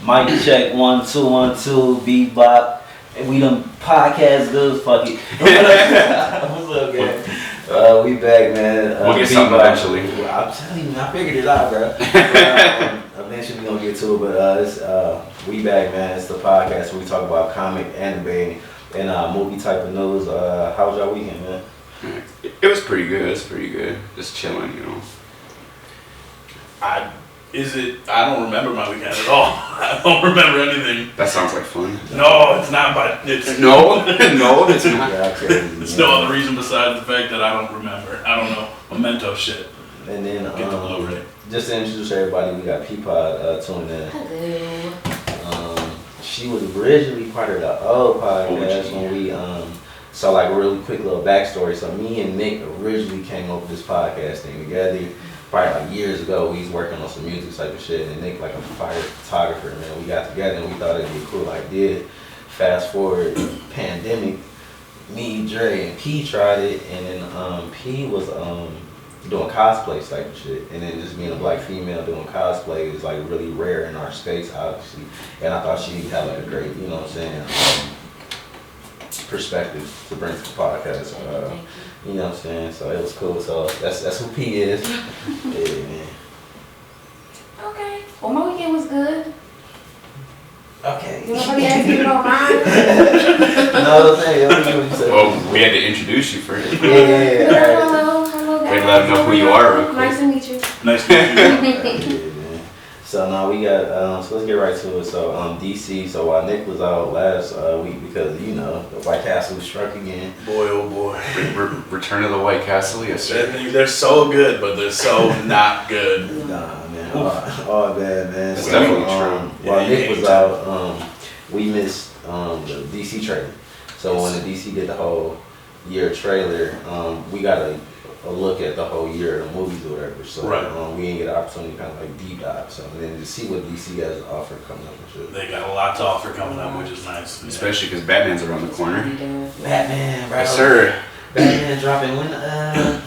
Mic check 1 2 1 2 Bebop. And we done podcast good. Fuck it. What's up, gang? We back, man. We'll get something eventually. I'm telling you, I figured it out, bro. Eventually we gonna get to it, but we back, man. It's the podcast where we talk about comic, anime, and movie type of news. How was y'all weekend, man? It was pretty good. Just chilling, you know. I don't remember my weekend at all. I don't remember anything. That sounds like fun. No, it's not. But it's no, it's not. Yeah, it's no other reason besides the fact that I don't remember. I don't know. Memento shit. And then Get the Blu-ray. just to introduce everybody, we got Peapod tuning in. Hello. She was originally part of the old podcast when we so like a really quick little backstory. So me and Nick originally came up with this podcast thing together. Probably like years ago, we was working on some music type of shit, and Nick like a fire photographer, man. We got together and we thought it'd be a cool idea. Fast forward, pandemic, me, Dre, and P tried it, and then P was doing cosplay type of shit, and then just being a black female doing cosplay is like really rare in our space, obviously. And I thought she had like a great, you know what I'm saying, perspective to bring to the podcast. You know what I'm saying? So it was cool. So that's who P is. Yeah, man. Okay. Well, my weekend was good. Okay. Nobody asked me about mine. No, I'm saying. What you said. Well, we had to introduce you first. Yeah. Hello, guys. Wait, let them know who you are real quick. Nice to meet you. Nice to meet you. Yeah, man. So now we got. So let's get right to it. So DC. So while Nick was out last week because you know the White Castle struck again. Boy, oh boy. Return of the White Castle, yes sir. They're so good, but they're so not good. Nah, man. All bad, man. That's So, definitely true. While Yeah, Nick was yeah. out, we missed the DC trailer. So when the DC did the whole year trailer, we got a look at the whole year of the movies or whatever. So Right. we didn't get an opportunity to kind of like deep dive. So and then to see what DC has to offer coming up and shit. They got a lot to offer coming up, which is nice. Especially because Batman's around the corner. Batman, bro. Yes sir. Batman dropping when?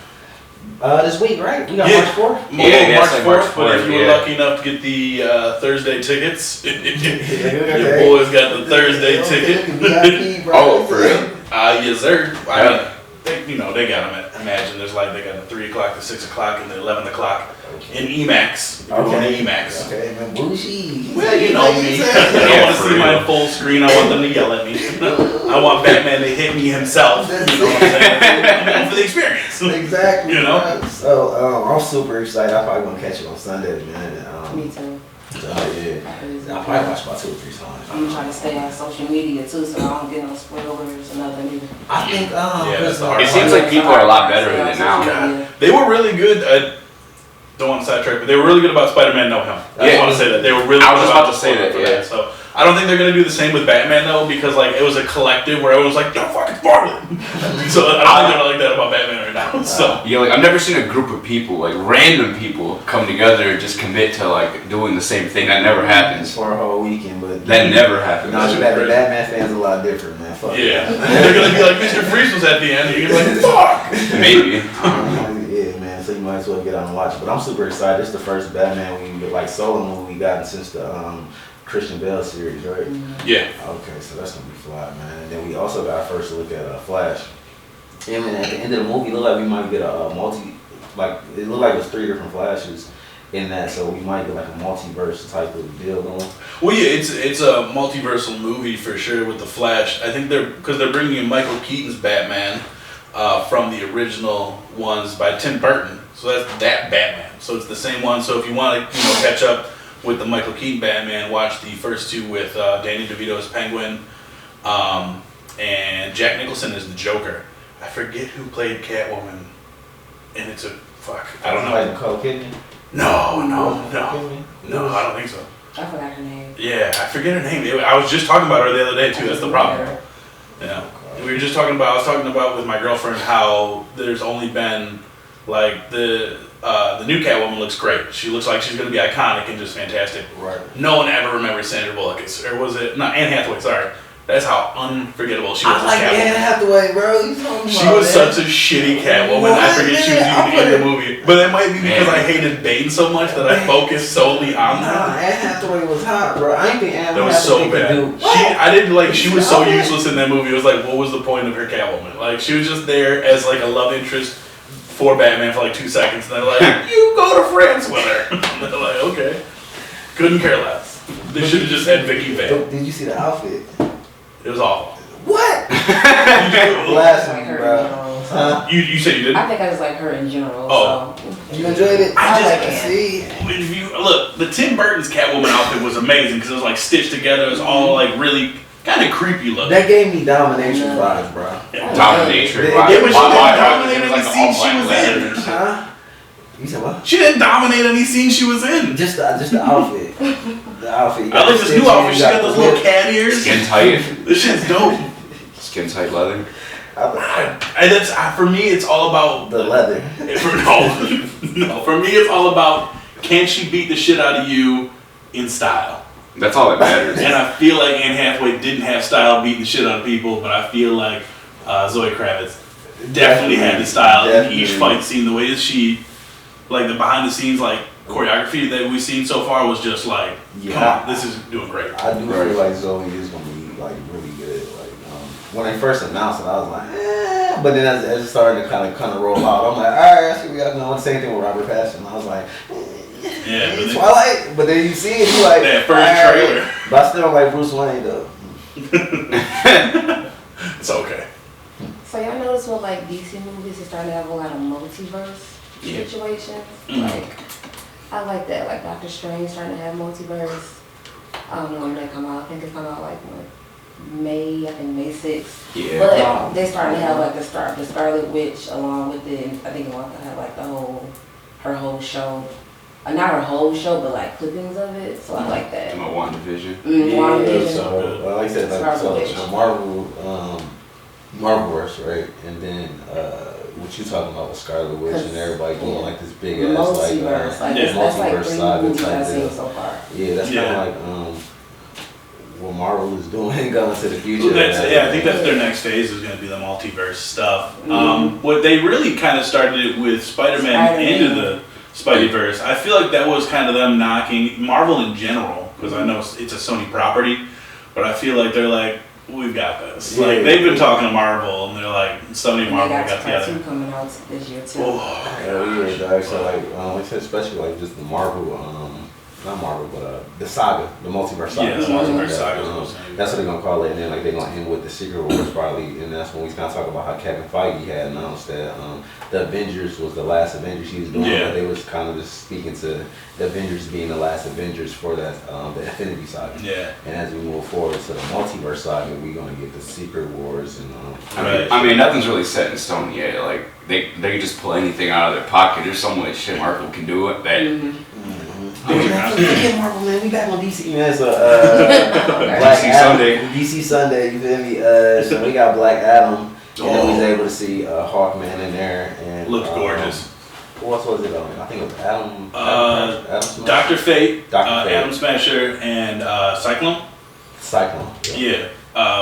This week, right? We got Yeah. March 4th. Yeah, March like 4th, but if you were yeah. lucky enough to get the Thursday tickets, your Okay. boys got the Thursday ticket. VIP, bro. Oh, for real? Yes, sir. I Yeah. mean, they got them at, imagine there's like, they got the 3 o'clock, the 6 o'clock, and the 11 o'clock in EMAX. If you're going to EMAX. Okay, man, bougie. Well, you know me. I don't want to see my full screen. I want them to yell at me. I want Batman to hit me himself. You know what I'm saying? I'm going for the experience. Exactly. You know? Right. So I'm super excited. I'm probably gonna catch it on Sunday, man. Me too. Yeah. I'll probably watch about 2 or 3 songs. I'm trying to stay on social media too, so I don't get no spoilers or nothing either. I think that's the hard It seems like people are a lot better at it now. Yeah. They were really good. Don't want to sidetrack, but they were really good about Spider-Man No Him. I just want to say that they were really. I was good just about to say that, for yeah. So I don't think they're gonna do the same with Batman though, because like it was a collective where everyone was like, "Don't fucking spoil it." So I don't think they're like that about Batman right now. So Yeah, like I've never seen a group of people, like random people, come together and just commit to like doing the same thing. That never happens. for a whole weekend, but That never happens. no, the Batman fans a lot different, man. Fuck yeah, they're gonna be like Mr. Freeze was at the end, and you're like, "Fuck." Maybe. Yeah, man. So you might as well get out and watch it. But I'm super excited. It's the first Batman like solo movie we gotten since the Christian Bale series, right? Yeah. Okay, so that's gonna be fly, man. And then we also got our first look at Flash. And then at the end of the movie, it looked like we might get a it looked like it was 3 different Flashes in that, so we might get like a multiverse type of deal going. Well, yeah, it's a multiversal movie for sure with the Flash. I think they're bringing in Michael Keaton's Batman from the original ones by Tim Burton. So that's that Batman. So it's the same one. So if you want to catch up with the Michael Keaton Batman, watch the first 2 with Danny DeVito as Penguin, and Jack Nicholson as the Joker. I forget who played Catwoman, and it's a fuck. I don't know. Like Nicole Kidman? No, I don't think so. I forgot her name. Yeah, I forget her name. I was just talking about her the other day too. That's the problem. Yeah, we were just talking about. I was talking about with my girlfriend how there's only been like the new Catwoman looks great. She looks like she's gonna be iconic and just fantastic. Right. No one ever remembers Sandra Bullock, or was it? No, Anne Hathaway. Sorry, That's how unforgettable she was. I like Anne Hathaway, bro. She was such a shitty Catwoman. I forget she was even in the movie. But that might be because I hated Bane so much that I focused solely on her. Nah, Anne Hathaway was hot, bro. I ain't think Anne That Hathaway was so bad. I didn't like. She was so useless in that movie. It was like, what was the point of her Catwoman? Like, she was just there as like a love interest for Batman for like 2 seconds, and they're like, you go to France with her. And they're like, okay. Couldn't care less. They should have just had Vicky Vale. Did you see the outfit? It was awful. What? Blasphemy, bro. Huh? You said you didn't? I think I just like her in general. Oh. So. You enjoyed it? I just like to see. If you look, the Tim Burton's Catwoman outfit was amazing because it was like stitched together. It was all like really kind of creepy looking. That gave me domination vibes, bro. Yeah. Domination. Yeah, Why? but she didn't Why? dominate It was any like scene all she was black in. leather and shit. Huh? You said what? She didn't dominate any scene she was in. Just the outfit. The outfit. You I like this new outfit. She got those little cat ears. Skin tight. This shit's dope. Skin tight leather. And that's for me. It's all about The leather. No, for me, it's all about can she beat the shit out of you in style. That's all that matters. And I feel like Anne Hathaway didn't have style beating the shit out of people, but I feel like Zoe Kravitz definitely had the style in each fight scene. The way that she, like the behind the scenes, like choreography that we've seen so far was just like, come on, this is doing great. I do feel like Zoe is gonna be like really good. Like when they first announced it, I was like, eh. But then as it started to kind of roll out, I'm like, all right, I see we got going. The same thing with Robert Pattinson. I was like, Yeah, but Twilight. But then you see it, you like that first trailer. But I still don't like Bruce Wayne though. It's okay. So y'all notice with like DC movies, are starting to have a lot of multiverse situations. Like, I like that. Like Doctor Strange starting to have multiverse. I don't know when they come out. I think it come out like May 6th. Yeah. But they starting to have like the Scarlet Witch along with it. I think they want to have like her whole show. Not her whole show, but like clippings of it. So I like that. My WandaVision. WandaVision. So like I said, like, so Marvel, Marvelverse, right? And then what you talking about with Scarlet Witch and everybody doing like this big ass multiverse. That's like multiverse 3 saga movies I've type seen deal. so far. Yeah, that's kind of like what Marvel is doing going to the future. I think that's their next phase is going to be the multiverse stuff. What they really kind of started it with Spider-Man into the Spideyverse. I feel like that was kind of them knocking Marvel in general, because I know it's a Sony property, but I feel like they're like, we've got this. Yeah. Like they've been talking to Marvel, and they're like, Sony and Marvel got together. They got coming out this year too. Oh yeah, dog. So like, especially like just the Marvel, not Marvel, but the saga, the multiverse saga. Yeah, the multiverse saga. That's what they're gonna call it, and then like they're gonna end with the Secret Wars probably, and that's when we kind of talk about how Kevin Feige had announced that the Avengers was the last Avengers he was doing, but they was kind of just speaking to the Avengers being the last Avengers for that the Infinity Saga. Yeah. And as we move forward to the multiverse saga, we're gonna get the Secret Wars and. I mean, nothing's really set in stone yet. Like they can just pull anything out of their pocket. There's some way shit Marvel can do it. That. Marvel, man, we back on DC, man. So Black DC Adam, Sunday. DC Sunday, you feel me? So we got Black Adam, and then we was able to see Hawkman in there, and Looked gorgeous. What was it on? I think it was Adam. Dr. Fate, Dr. Fate. Atom Smasher, and Cyclone. Cyclone. Yeah.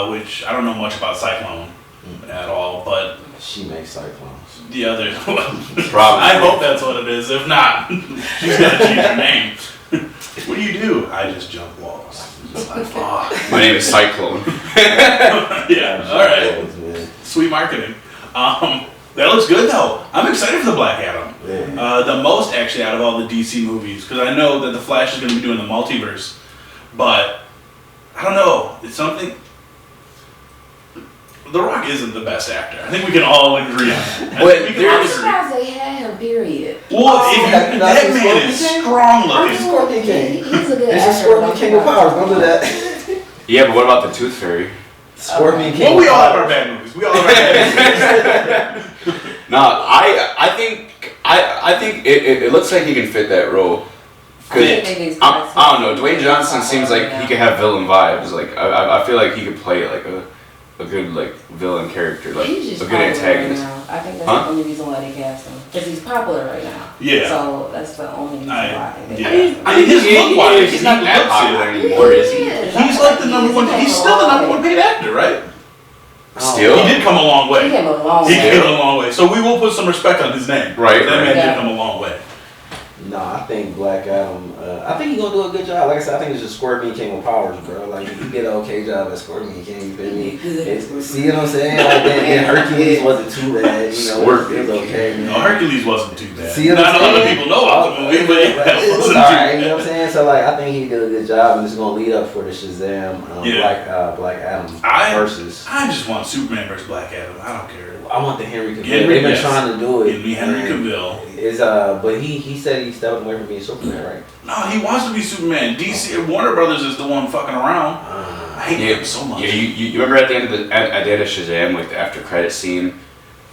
Which I don't know much about Cyclone at all, but she makes cyclones. the other Probably. I hope that's what it is. If not, she's gonna change her name. What do? I just jump walls. Just like, fuck. My name is Cyclone. Yeah. All right. Sweet marketing. That looks good though. I'm excited for the Black Adam. Yeah. The most actually out of all the DC movies, because I know that the Flash is going to be doing the multiverse, but I don't know. It's something. The Rock isn't the best actor. I think we can all agree on that. I'm surprised they had him, period. Well, that man is strong looking. Scorpion King. He's a good It's actor. a Scorpion King of powers. Don't do that. Yeah, but what about the Tooth Fairy? Scorpion King. Well, we all have our bad movies. We all have our bad movies. No, I think it looks like he can fit that role. I don't know. Dwayne Johnson seems like he could have villain vibes. Like I feel like he could play like a good like villain character, like He's just a good popular antagonist. right now. I think that's the only reason why they cast him. Because he's popular right now. Yeah. So that's the only reason why I think they Yeah. cast him. I mean, his look wise, he's not that popular He anymore, is he? is. He's like the number one. He's still the number one paid actor, right? Still? He did come a long He way. came a long He way. came a long way. So we will put some respect on his name. Right, That right. man Yeah. did come a long way. No, I think Black Adam. I think he's gonna do a good job. Like I said, I think it's just Scorpion King with powers, bro. Like he did an okay job as Scorpion King. You feel me? See what I'm saying? Like then Hercules wasn't too bad. You know, it was okay. Man. No, Hercules wasn't too bad. See what Not I'm a lot of saying? people know about the movie, but Like, it it was wasn't too alright. You know bad. what I'm saying? So like, I think he did a good job, and it's gonna lead up for the Shazam Yeah. Black Adam I- versus. I just want Superman versus Black Adam. I don't care. I want the Henry Cavill. Henry, They've been yes. trying to do it. Give me Henry and Cavill. Is but he said he stepped away from being Superman, right? No, he wants to be Superman. DC Warner Brothers is the one fucking around. I hate him so much. Yeah, you remember at the end of at the end of Shazam, like the after credit scene,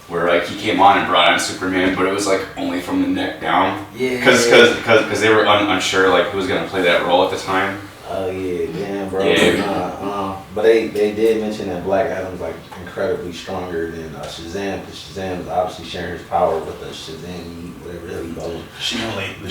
where like he came on and brought on Superman, but it was like only from the neck down. Yeah. Because they were unsure like who was gonna play that role at the time. Oh yeah, damn, bro. Yeah. But they did mention that Black Adam's like incredibly stronger than Shazam, because Shazam is obviously sharing his power with the Shazam, whatever the hell he calls him. The Shamley. The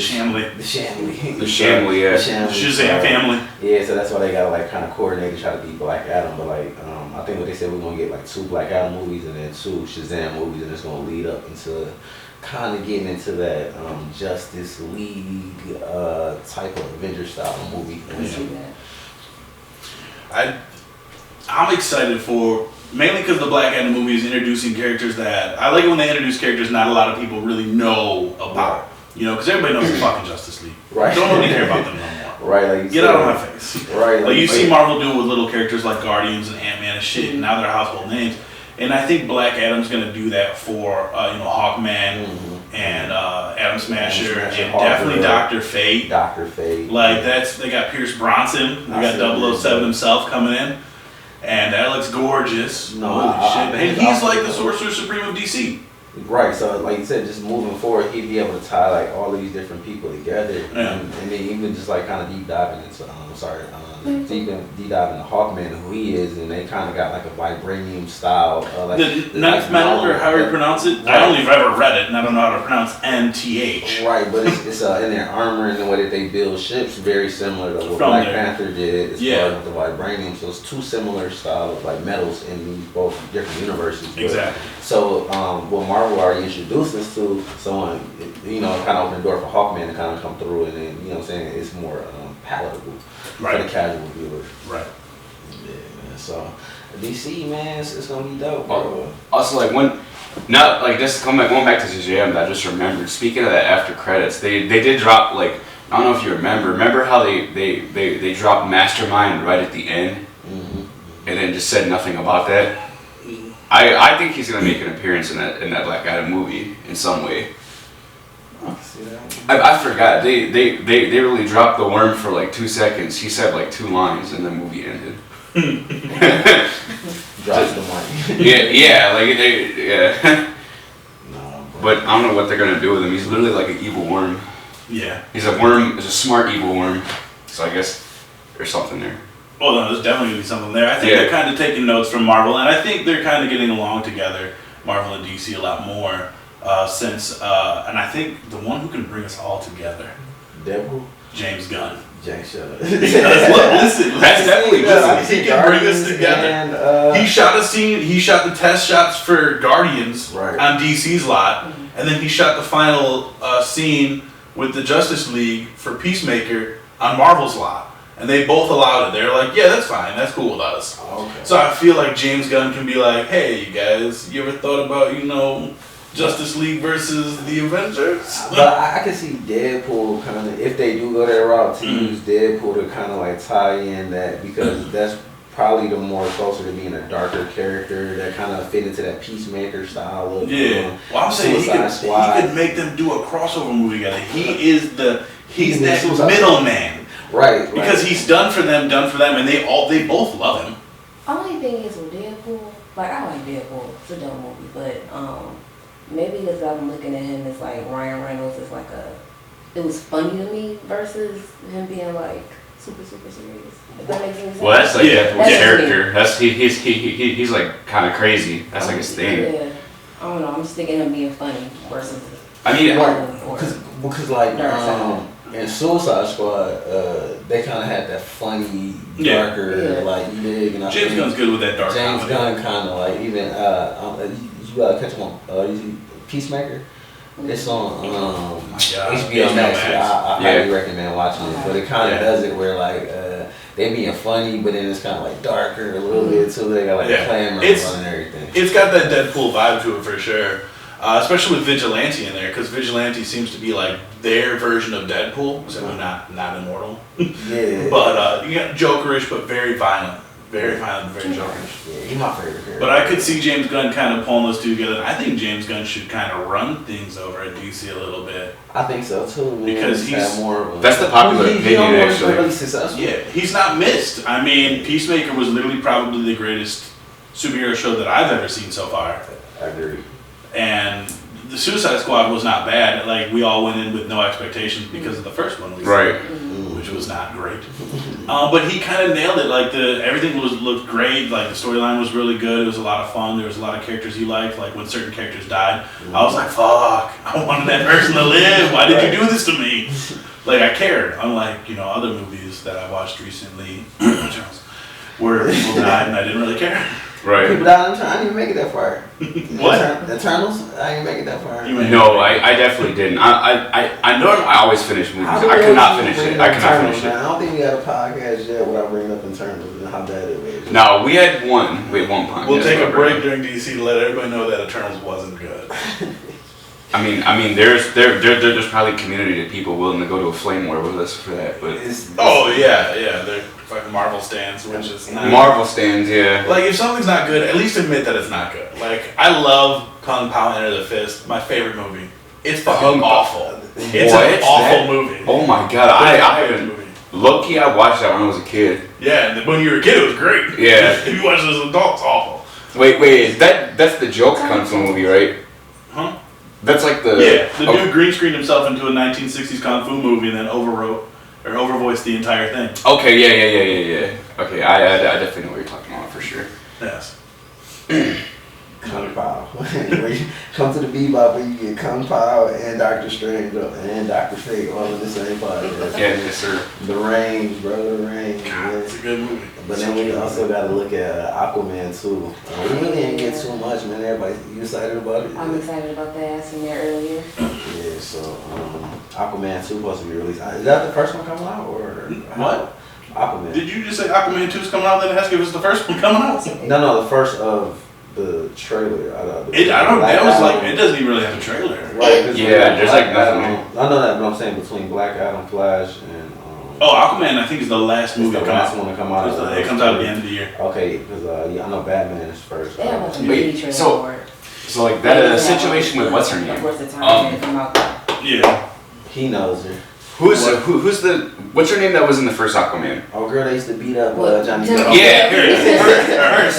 Shamley. The Shamley, yeah. The Shamley. Shazam family. Yeah, so that's why they gotta like kind of coordinate to try to beat Black Adam. But like, I think what they said, we're gonna get like 2 Black Adam movies and then 2 Shazam movies, and it's gonna lead up into kind of getting into that Justice League type of Avenger style movie. I can see that. I'm excited for, mainly because the Black Adam movie is introducing characters that I like when they introduce characters not a lot of people really know about. You know, because everybody knows the fucking Justice League. Right. Don't really care about them no more. Right, like you Get said, out of my face. Right, Like you see Marvel do it with little characters like Guardians and Ant-Man and shit, and now they're household names. And I think Black Adam's gonna do that for Hawkman and Atom Smasher Smasher, and Hawkman. definitely Dr. Fate. Dr. Fate. Like they got Pierce Bronson, they got 007 himself coming in, and that looks gorgeous. No, Holy I shit! think And he's Dr. like the Sorcerer Supreme of DC. Right, so like you said, just moving forward, he'd be able to tie like all of these different people together, Yeah. and then even just like kind of deep diving into, deep diving into Hawkman and who he is, and they kind of got like a vibranium style. The Ninth Metal, or however you pronounce it. I only have ever read it, and I don't know how to pronounce NTH. Right, but it's in their armor and the way that they build ships, very similar to what From Black there. Panther did as Yeah. far as the vibranium. So it's 2 similar styles of like metals in these both different universes. But- Exactly. So what Marvel already introduced us to, someone, kind of opened the door for Hawkman to kind of come through, and then, you know what I'm saying, it's more palatable for the Right. casual viewer. Right. Yeah, man. So DC, man, it's gonna be dope, bro. Also, like going back to Shazam, I just remembered. Speaking of that after credits, they did drop like I don't know if you remember. Remember how they dropped Mastermind right at the end, and then just said nothing about that. I think he's gonna make an appearance in that Black Adam movie in some way. I can see that. I forgot. They really dropped the worm for like 2 seconds. He said like 2 lines, and the movie ended. Drops the mic. yeah. No, bro. But I don't know what they're gonna do with him. He's literally like an evil worm. Yeah. He's a worm. He's a smart evil worm. So I guess there's something there. Well, no, there's definitely gonna be something there. I think Yeah. they're kind of taking notes from Marvel, and I think they're kind of getting along together, Marvel and DC, a lot more and I think the one who can bring us all together, Deadpool, James Gunn. Jack Shudder. Because listen, that's definitely he can bring us together. And, He shot a scene. He shot the test shots for Guardians Right. on DC's lot, and then he shot the final scene with the Justice League for Peacemaker on Marvel's lot. And they both allowed it. They're like, yeah, that's fine. That's cool with us. Okay. So I feel like James Gunn can be like, hey, you guys, you ever thought about, Justice League versus the Avengers? But I can see Deadpool kind of, if they do go that route, to use Deadpool to kind of like tie in that, because that's probably the more closer to being a darker character that kind of fit into that Peacemaker style look. Yeah. Well, I'm saying he could make them do a crossover movie together. He's that middleman. Right. Because he's done for them, and they both love him. Only thing is with Deadpool, like I like Deadpool, it's a dumb movie, but maybe because I'm looking at him as like Ryan Reynolds is like it was funny to me versus him being like super serious. If that makes any sense. Well, that's like Deadpool's That's character. That's he's like kind of crazy. That's like his thing. Yeah. I don't know. I'm just thinking him being funny versus. I mean, because like Dark side. in Suicide Squad, they kind of had that funny, darker, like you dig. And James Gunn's good with that dark James comedy. Gunn kind of like even you catch him on Peacemaker. It's on HBO Max. I highly recommend watching it, but it kind of does it where like they being funny, but then it's kind of like darker a little bit too. They got like a clan member and everything. It's got that Deadpool vibe to it for sure. Especially with Vigilante in there, because Vigilante seems to be like their version of Deadpool, so not immortal. Yeah. But you got Jokerish, but very violent, very Jokerish. Yeah, he's my favorite character. But I could see James Gunn kind of pulling those two together. I think James Gunn should kind of run things over at DC a little bit. I think so too, man. Because he's more of a, that's the popular opinion actually. Really successful. Yeah, he's not missed. I mean, Peacemaker was literally probably the greatest superhero show that I've ever seen so far. I agree. And the Suicide Squad was not bad. Like, we all went in with no expectations because of the first one we saw, Right. which was not great. But he kind of nailed it. Like, everything looked great. Like, the storyline was really good. It was a lot of fun. There was a lot of characters he liked. Like, when certain characters died, I was like, fuck, I wanted that person to live. Why did you do this to me? Like, I cared. Unlike, other movies that I watched recently where people died and I didn't really care. Right. People died. I didn't even make it that far. What? Eternals? I didn't make it that far. No, I definitely didn't. I know I always finish movies. I could not finish it. I could not finish it. I don't think we had a podcast yet without bringing up Eternals and how bad it was. No, we had one. We had one podcast. We'll take a break during DC to let everybody know that Eternals wasn't good. I mean, there's probably community of people willing to go to a flame war with us for that, but They're fucking Marvel stands, which is not Marvel stands, yeah. Like, if something's not good, at least admit that it's not good. Like, I love Kung Pao Enter the Fist, my favorite movie. It's fucking awful. It's an awful movie. Oh my god, I haven't. Low-key, I watched that when I was a kid. Yeah, and when you were a kid, it was great. Yeah. If you watch it as an adult, it's awful. Wait, that's the joke Kung Fu movie, right? Huh? That's like the... Yeah, the dude green screened himself into a 1960s Kung Fu movie and then overvoiced the entire thing. Okay, yeah. Okay, I definitely know what you're talking about for sure. Yes. Kung Pao. Where you come to the Bebop where you get Kung Pao and Doctor Strange and Doctor Fate all in the same podcast. Yeah, yes sir. The Range, bro, The Range. God, it's a good movie. But then we also got to look at Aquaman too. We really ain't get too much, man. Everybody, you excited about it? I'm excited about that. I seen that earlier. Yeah, so Aquaman 2 supposed to be released. Is that the first one coming out or What? Aquaman? Did you just say Aquaman 2 is coming out, then ask if it's the first one coming out? No, the first of the trailer. It doesn't even really have a trailer. Right? Yeah, there's like nothing. I know that, but I'm saying between Black Adam, Flash, and Aquaman, I think, is the last movie the last one to come out. It comes out at the end of the year. Okay, because I know Batman is first. They have a Wait, trailer so- for it. So like that situation with what's her name? Of course, the time to come out. Yeah. He knows her. Who's the what's her name that was in the first Aquaman? Oh, girl, they used to beat up Johnny Johnny Depp. Depp. Yeah, her.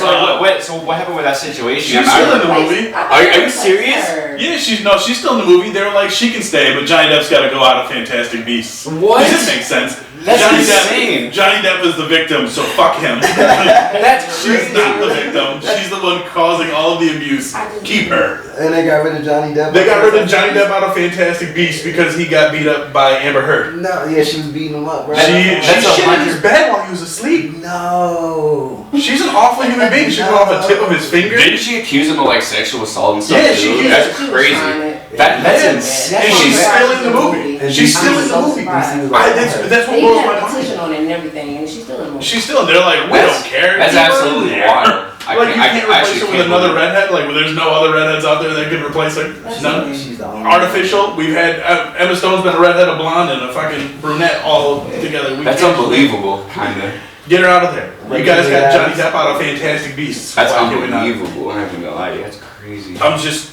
So what happened with that situation? She's still in the movie. Are you serious? Yeah, she's still in the movie. They were like, she can stay, but Johnny Depp's got to go out of Fantastic Beasts. What? This makes sense. That's Johnny insane. Johnny Depp is the victim, so fuck him. That's She's not the victim. She's the one causing all of the abuse. Keep her. And they got rid of Johnny Depp. They got rid of Johnny Depp out of Fantastic Beasts because he got beat up by Amber Heard. No, yeah, she was beating him up, bro. She shit in his bed while he was asleep. No. She's an awful human being. She cut off a tip of his finger. Didn't she accuse him of like sexual assault and stuff? Yeah, too? she accused That's She was crazy. trying to- That's insane. And she's still in the movie. And She's still in the I'm so movie. surprised. That's what They blows had my a petition mind. on it and everything, and she's still in the movie. She's still in there. Like, we don't care. That's Keep her in absolutely there. wild. Like, you can't replace her with another believe it. redhead. Like, there's no other redheads out there that could replace her. That's None. She's the only Artificial. We've had Emma Stone's been a redhead, a blonde, and a fucking brunette all together. That's unbelievable, kinda. Get her out of there. You guys got Yeah. Johnny Depp out of Fantastic Beasts. That's Why can't we not? unbelievable. I'm not even gonna lie to you. That's crazy. I'm just.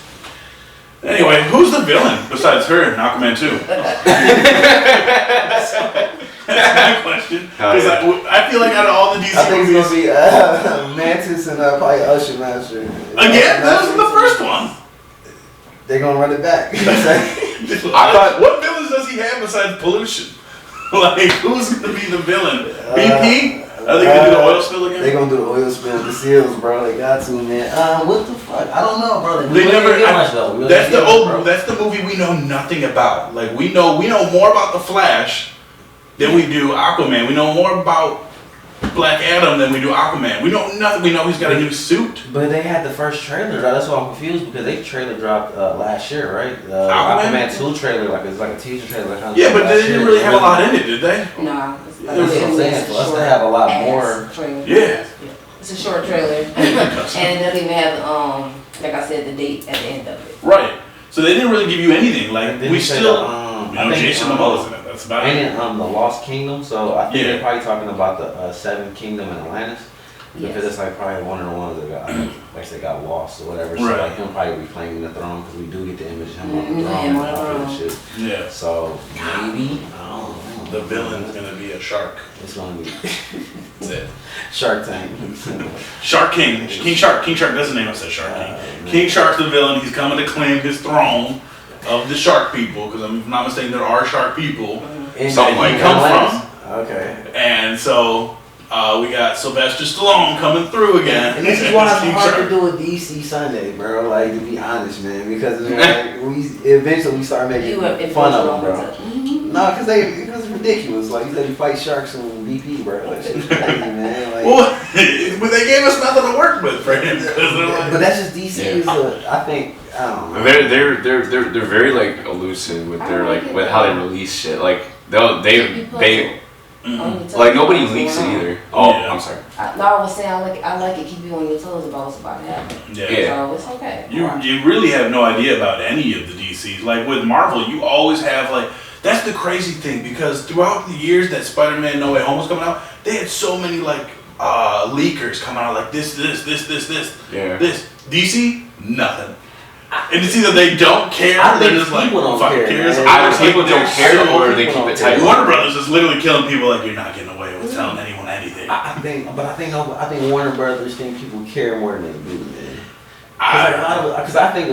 Anyway, who's the villain besides her in Aquaman 2? That's my question. Because I feel like out of all the DC I think movies. it's gonna be Mantis and probably Usher Master. Again, that was the first one. They're gonna run it back. thought- What villains does he have besides pollution? Like, who's gonna be the villain? BP? Are they gonna do the oil spill again? They gonna do the oil spill with the seals, bro. They got to, man. What the fuck? I don't know, bro. They never. That's the movie we know nothing about. Like we know more about the Flash than we do Aquaman. We know more about Black Adam than we do Aquaman. We know nothing. We know he's got a new suit. But they had the first trailer, though. That's why I'm confused because they trailer dropped last year, right? Aquaman 2 trailer, like it's like a teaser trailer. Yeah, but they didn't really have a lot in it, did they? No. That's what I'm saying. For us to have a lot more. Yeah. It's a short trailer, and it doesn't even have like I said, the date at the end of it. Right. So they didn't really give you anything. Like we still, Jason Momoa's in it. That's about it. And the Lost Kingdom. So I think they're probably talking about the Seventh Kingdom in Atlantis. Because it's like probably one of the ones that got, like they got lost or whatever. So like him probably reclaiming the throne because we do get the image of him on the throne and all that shit. Yeah. So maybe I don't know. The villain's gonna be a shark. It's gonna be That's it. Shark Tank. Shark King. King Shark. King Shark. That's the name I said. Shark King. King Shark's the villain. He's coming to claim his throne of the shark people. Because I'm not mistaken, there are shark people. Something like come from. Okay. And so. We got Sylvester Stallone coming through again. And this is why it's hard to do a DC Sunday, bro. Like, to be honest, man. Because like, eventually we start making fun of them, bro. No, because it's ridiculous. Like, you said you fight sharks and BP, bro. That shit's crazy, man. Like, well, but they gave us nothing to work with for him. But that's just DC. I think, I don't know. They're very, like, elusive with their, like, with how they release shit. Like, they like nobody leaks it either. Oh, yeah. I'm sorry. I was saying I like it. Keep you on your toes about what's about to happen. Yeah. So it's okay. You really have no idea about any of the DCs. Like with Marvel, you always have like that's the crazy thing because throughout the years that Spider-Man No Way Home was coming out, they had so many like leakers coming out like this. Yeah. This DC nothing. And it's either they don't care or they're just like, fucking cares. Either people don't care or they keep it tight. Warner Brothers is literally killing people like you're not getting away with telling anyone anything. I think Warner Brothers think people care more than they do, man. Because I think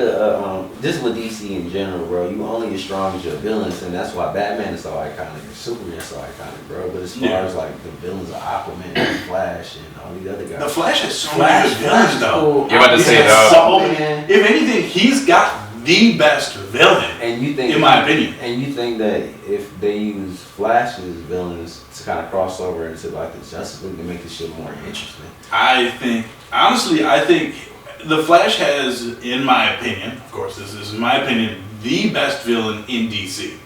just with DC in general, bro, you only as strong as your villains, and that's why Batman is so iconic and Superman is so iconic, bro. But as far as like the villains of Aquaman and Flash and all these other guys, the Flash has so many good villains though. You're about to say though. If anything, he's got the best villain, and you think, in my opinion. And you think that if they use Flash's villains to kind of cross over into like the Justice League to make this shit more interesting? I think the Flash has, in my opinion, of course this is in my opinion, the best villain in DC.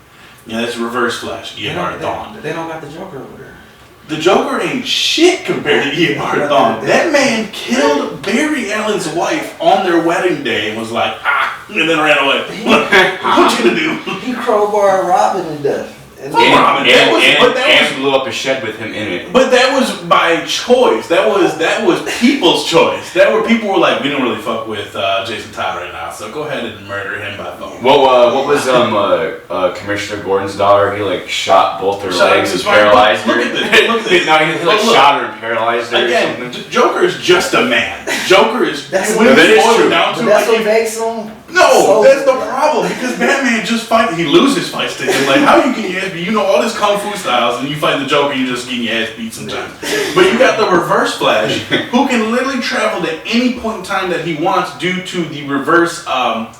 Yeah, that's Reverse Flash, Eobard Thawne. They don't got the Joker over there. The Joker ain't shit compared to Eobard Thawne. That man killed Barry Allen's wife on their wedding day and was like, and then ran away. What you gonna do? He crowbarred Robin to death. And blew up a shed with him in it. But that was by choice. That was people's choice. People were like, we don't really fuck with Jason Todd right now, so go ahead and murder him by phone. What was Commissioner Gordon's daughter? He like shot both her legs and paralyzed her. Look at this. No, he like shot her and paralyzed her. Again, Joker is just a man. Joker is. That's true. No, that's the problem because Batman just he loses fights to him. Like, how you get your ass beat? You know all this kung fu styles, and you fight the Joker, you just get your ass beat sometimes. But you got the Reverse Flash, who can literally travel to any point in time that he wants due to the reverse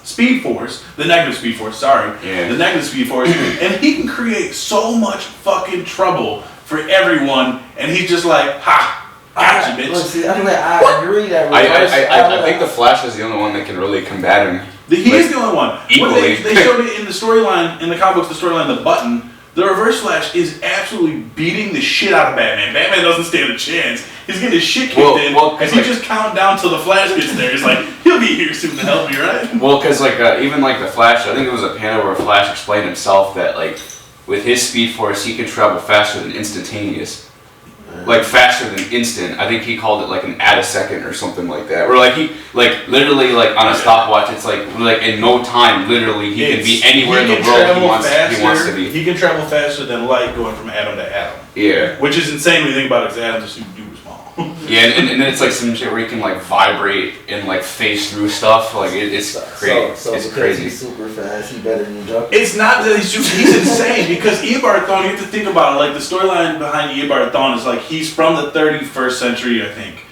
Speed Force, the negative Speed Force. The negative Speed Force, and he can create so much fucking trouble for everyone, and he's just like, ha. Gotcha, bitch. I agree that I think the Flash is the only one that can really combat him. He is the only one. Equally. They showed it in the storyline, in the comic books, the storyline, the Button. The Reverse Flash is absolutely beating the shit out of Batman. Batman doesn't stand a chance. He's getting his shit kicked in, and he just count down till the Flash gets there. He's like, he'll be here soon to help me, right? Well, because even like the Flash, I think there was a panel where Flash explained himself that like with his Speed Force, he can travel faster than instantaneous. Like faster than instant. I think he called it like an attosecond or something like that. Or like he literally like on a stopwatch, it's like in no time, literally he can be anywhere in the world he wants to be. He can travel faster than light going from atom to atom. Yeah. Which is insane when you think about it, because atoms are super duper small. Yeah, and then it's like some shit where you can like vibrate and like phase through stuff. Like it's crazy. So it's because crazy. he's super fast, he better than Joker. It's not that he's insane because Eobard Thawne, you have to think about it, like the storyline behind Eobard Thawne is like he's from the 31st century, I think.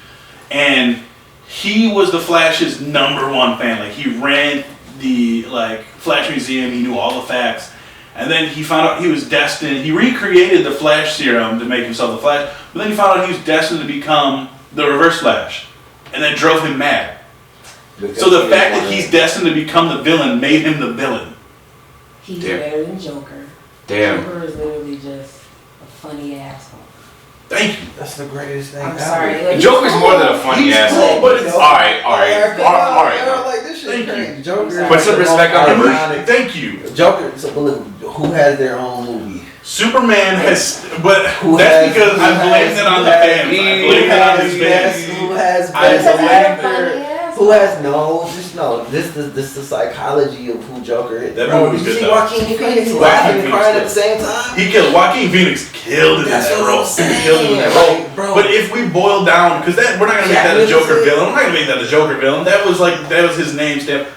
And he was the Flash's #1 fan. Like he ran the like Flash Museum, he knew all the facts. And then he found out he was destined, he recreated the Flash serum to make himself the Flash, but then he found out he was destined to become the Reverse Flash. And that drove him mad. So the fact that he's destined to become the villain made him the villain. He's better than Joker. Damn. Joker is literally just a funny asshole. Thank you. That's the greatest thing I'm ever. sorry. Like, Joker's more than a funny He's asshole. cool, but it's alright. Like this shit Thank crazy. you. Joker. Put some respect on And him. thank you. Joker. So, look, who has their own movie? Superman has, but Who that's has- because who I blame has- it on who the has- fans. I blame it on his fans. Who has I best blame actor? Who has no? This is the psychology of who Joker is. That Bro, movie was did you good, see though. Joaquin Phoenix Joaquin laughing and Phoenix crying at good. the same time? He killed Joaquin Phoenix. Killed it in That's that what role. I'm saying. Killed it in that role. Like, bro. But if we boil down, because we're not gonna make that a Joker villain. I'm not gonna make that a Joker villain. That was his name stamp.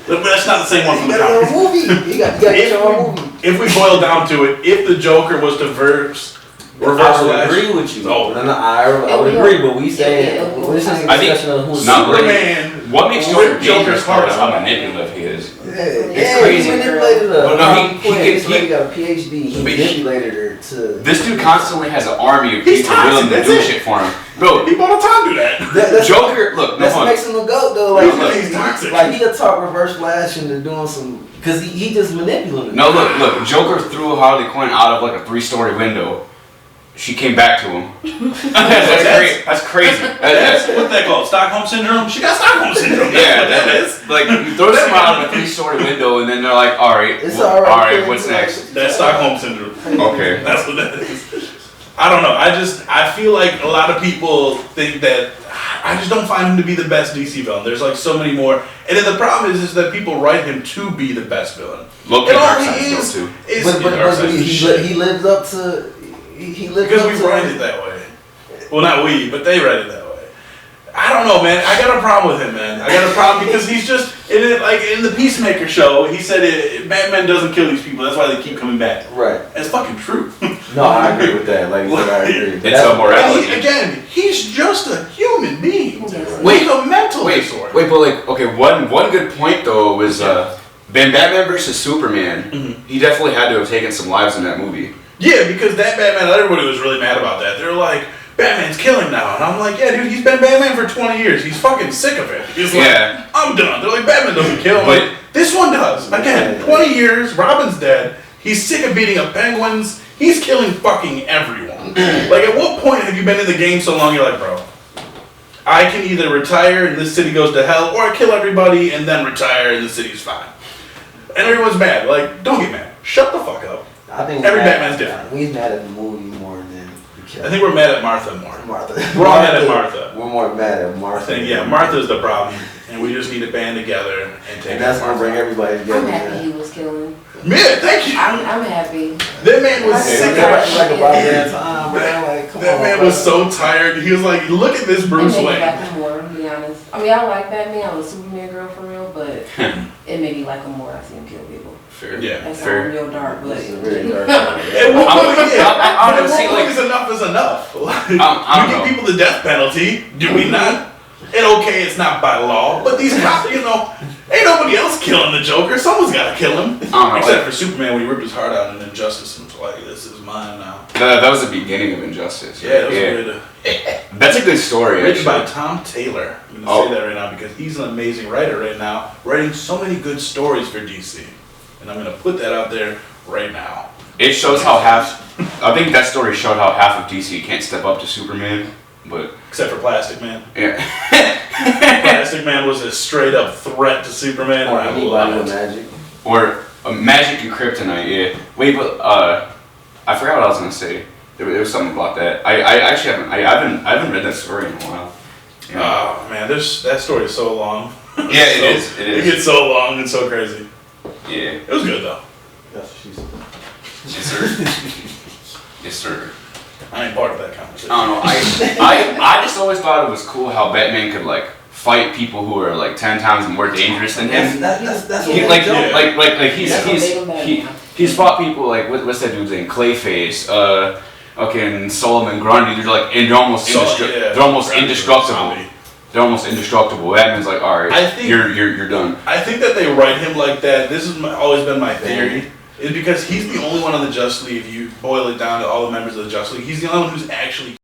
But that's not the same one from You the got your own comics. movie. You got your own movie. If we boil down to it, if the Joker was to reverse I would Flash, agree with you. No. No, I would agree, but we say this is a I think- discussion of who's No, like, Superman. what makes ripped Joker Joker's dangerous heart is how out. manipulative he is. It's crazy. He manipulated her. But no, he got a PhD. He But he- manipulated her to. This dude constantly has an army of He's people toxic, willing to that's do it. shit for him. Bro, People all the time do that. That's Joker, look, no That's what fun. makes him a goat though. Like, He's toxic. like he'll talk Reverse Flash into doing some, cause he just manipulative. No, look, Joker threw Harley Quinn out of like a 3-story window. She came back to him. That's crazy. That's what they call it, Stockholm Syndrome. She got Stockholm Syndrome. That's Yeah, what that is. like you throw someone out of a 3-story window, and then they're like, "All right, It's well, alright. all right, what's next?" That's Stockholm Syndrome. Okay. That's what that is. I don't know. I feel like a lot of people think that I just don't find him to be the best DC villain. There's like so many more. And then the problem is that people write him to be the best villain. Loki And all Darkseid's he dope is, too. is But he lives up to. He lives because up we to. write it that way. Well, not we, but they write it that way. I don't know, man. I got a problem with him, man. I got a problem because he's just like in the Peacemaker show. He said Batman doesn't kill these people. That's why they keep coming back. Right. That's fucking true. No, I agree with that. Like you said, I agree. It's a morality. Again, he's just a human being. Wait, He's a mental disorder. Wait, but like, okay, one good point though was Batman versus Superman. Mhm. He definitely had to have taken some lives in that movie. Yeah, because that Batman, everybody was really mad about that. They're like, Batman's killing now. And I'm like, yeah, dude, he's been Batman for 20 years. He's fucking sick of it. He's like, Yeah. I'm done. They're like, Batman doesn't kill. I'm But- like, this one does. Again, 20 years, Robin's dead. He's sick of beating up penguins. He's killing fucking everyone. Like, at what point have you been in the game so long, you're like, bro, I can either retire and this city goes to hell, or I kill everybody and then retire and the city's fine. And everyone's mad. Like, don't get mad. Shut the fuck up. I think Every Batman's different. We're mad at the movie more than the killer. I think we're mad at Martha more. Martha. We're all mad at Martha. We're more mad at I Martha. think, yeah, Martha's the problem, and we just need to band together and take And that's out gonna bring Martha. everybody together. I'm happy man. he was killing. Man, thank you. I'm happy. That man was Okay, sick Like of about that time, man. Like, come That on, man bro. was so tired. He was like, look at this Bruce It made me Wayne. like him more, to be honest. I mean, I like Batman. I'm a Superman girl for real, but it made me like him more. I see him kill people. Fair. Yeah. That sounds Fair. real dark, but This is really dark. At what I'm- point, yeah. I'm- But at see, what point like- is enough is enough? Like, I don't you know. give people the death penalty, do we not? And okay, it's not by law, but these cops, you know, ain't nobody else killing the Joker. Someone's got to kill him. I don't know, Except like- for Superman when he ripped his heart out in Injustice and was like, this is mine now. That was the beginning of Injustice. Yeah, that was good. That's a good story. Written by Actually. Tom Taylor. I'm Oh. going to say that right now because he's an amazing writer right now, writing so many good stories for DC. And I'm going to put that out there right now. It shows how I think that story showed how half of DC can't step up to Superman, but Except for Plastic Man. yeah. Plastic Man was a straight up threat to Superman. Or and I anybody love with it. magic. Or Magic and Kryptonite, yeah. Wait, but I forgot what I was gonna say. There was something about that. I actually haven't read that story in a while. Yeah. Oh man, that story is so long. Yeah, it is. It It is. gets so long and so crazy. Yeah. It was good though. That's what she said. Yes, sir. Yes, sir. I ain't part of that conversation. I don't know. I just always thought it was cool how Batman could like fight people who are like 10 times more dangerous than him. That's He, what like, they do. like he's fought people like what's that dude's name? Clayface, and Solomon Grundy. They're like they're almost indestructible. Zombie. They're almost indestructible. Batman's like, all right, I think- you're done. I think that they write him like that. This has always been my theory. Is because he's the only one on the Justice League. If you boil it down to all the members of the Justice League, he's the only one who's actually